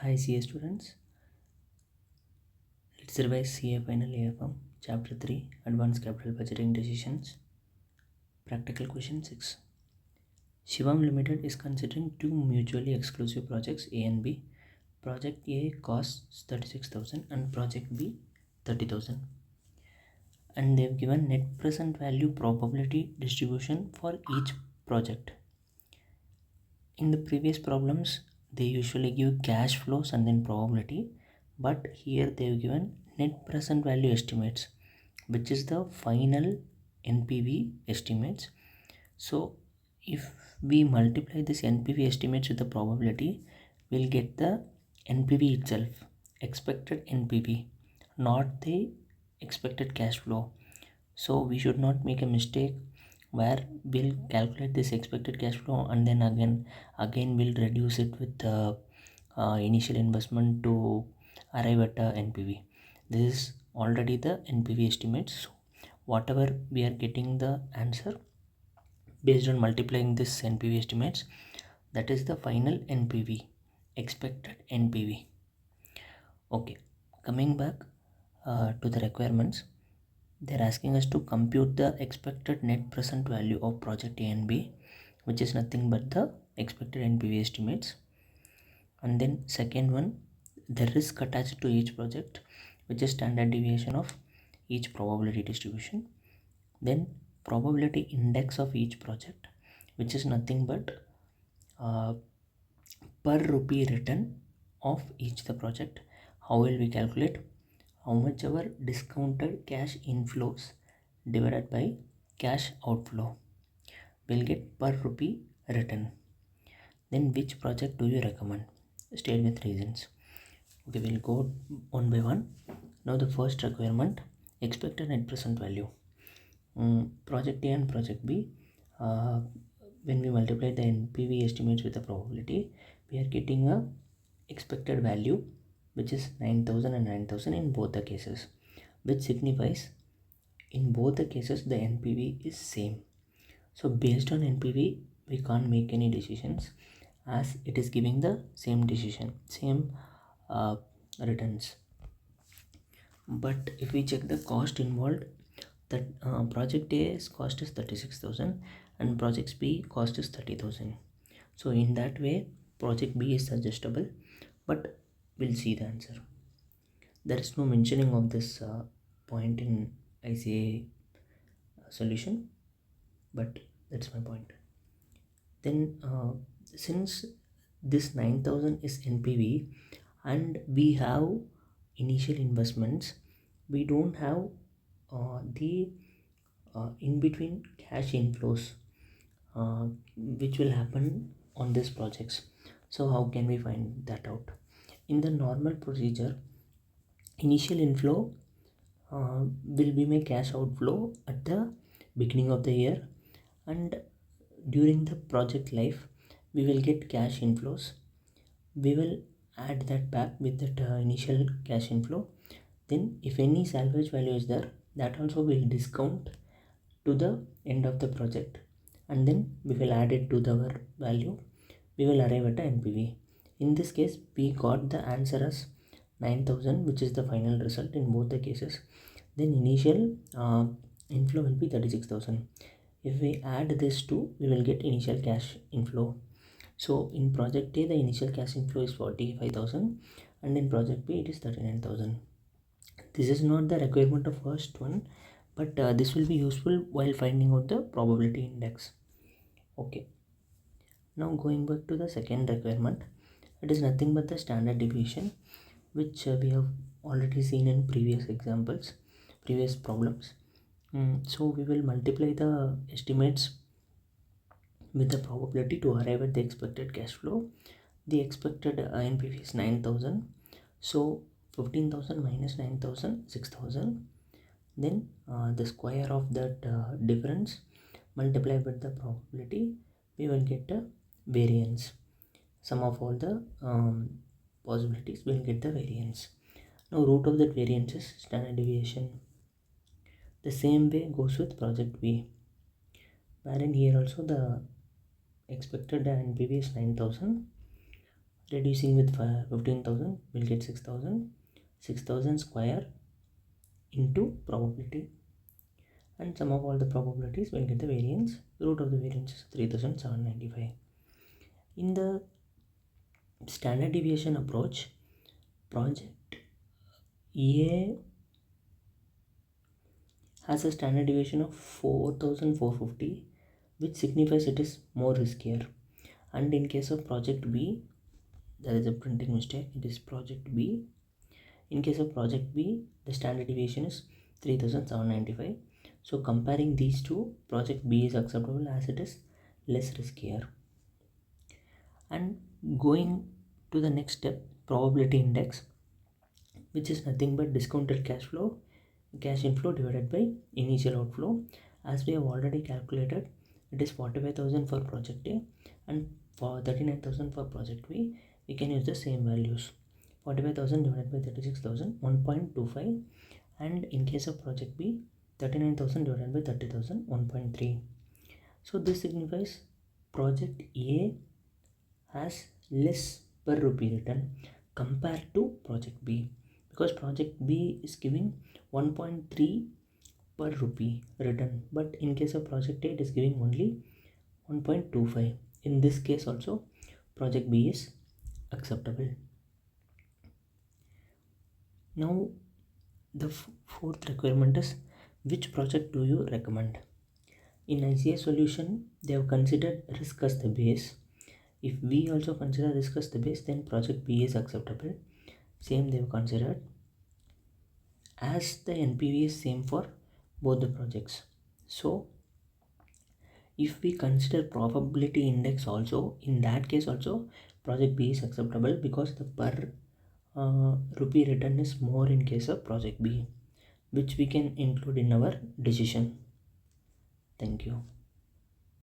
Hi CA students, let's revise CA Final AFM Chapter 3 Advanced Capital Budgeting Decisions. Practical question 6. Shivam Limited is considering two mutually exclusive projects A and B. Project A costs 36,000 and Project B 30,000. And they've given net present value probability distribution for each project. In the previous problems, they usually give cash flows and then probability, but here they've given net present value estimates, which is the final NPV estimates. So if we multiply this NPV estimates with the probability, we'll get the NPV itself, expected NPV, not the expected cash flow. So we should not make a mistake where we'll calculate this expected cash flow and then again we'll reduce it with the initial investment to arrive at a NPV. This is already the NPV estimates. So whatever we are getting the answer based on multiplying this NPV estimates, that is the final NPV, expected NPV. Okay, coming back to the requirements, they're asking us to compute the expected net present value of project A and B, which is nothing but the expected NPV estimates. And then second one, the risk attached to each project, which is standard deviation of each probability distribution. Then probability index of each project, which is nothing but per rupee return of each the project. How will we calculate? How much our discounted cash inflows divided by cash outflow, will get per rupee return. Then which project do you recommend? State with reasons. Okay, we'll go one by one. Now the first requirement, expected net present value. Project A and project B, when we multiply the NPV estimates with the probability, we are getting a expected value which is 9,000 and 9,000 in both the cases, which signifies in both the cases the NPV is same. So based on NPV we can't make any decisions as it is giving the same decision, same returns. But if we check the cost involved, that project A's cost is 36,000 and project B cost is 30,000. So in that way project B is suggestible, but we'll see the answer. There is no mentioning of this point in ICAI solution, but that's my point. Then since this 9,000 is NPV and we have initial investments, we don't have the in between cash inflows which will happen on these projects. So how can we find that out? In the normal procedure, initial inflow will be my cash outflow at the beginning of the year, and during the project life we will get cash inflows. We will add that back with that initial cash inflow. Then if any salvage value is there, that also will discount to the end of the project, and then we will add it to our value. We will arrive at a NPV. In this case we got the answer as 9,000, which is the final result in both the cases. Then initial inflow will be 36,000. If we add this to, we will get initial cash inflow. So in project A the initial cash inflow is 45,000 and in project B it is 39,000. This is not the requirement of first one, but this will be useful while finding out the probability index. Okay, now going back to the second requirement, it is nothing but the standard deviation, which we have already seen in previous examples, previous problems. So we will multiply the estimates with the probability to arrive at the expected cash flow. The expected NPV is 9,000, so 15,000 minus 9,000, 6,000. Then the square of that difference multiplied with the probability, we will get a variance. Sum of all the possibilities will get the variance. Now root of that variance is standard deviation. The same way goes with project B, wherein here also the expected NPV is 9,000 Reducing with 15,000 we'll get 6,000. 6,000 square into probability, and sum of all the probabilities will get the variance. Root of the variance is 3,795. In the standard deviation approach, project A has a standard deviation of 4,450, which signifies it is more riskier. And in case of project B, there is a printing mistake, it is project B. In case of project B, the standard deviation is 3,795. So comparing these two, project B is acceptable as it is less riskier. And going to the next step, probability index, which is nothing but discounted cash inflow divided by initial outflow. As we have already calculated, it is 45,000 for project A and for 39,000 for project B. We can use the same values. 45,000 divided by 36,000, 1.25, and in case of project B, 39,000 divided by 30,000, 1.3. So this signifies project A has less per rupee return compared to project B, because project B is giving 1.3 per rupee return, but in case of project A it is giving only 1.25. In this case also project B is acceptable. Now the fourth requirement is, which project do you recommend? In ICAI solution, they have considered risk as the base. If we also consider risk as the base, then project B is acceptable. Same they have considered, as the NPV is same for both the projects. So if we consider probability index also, in that case also project B is acceptable, because the per rupee return is more in case of project B, which we can include in our decision. Thank you.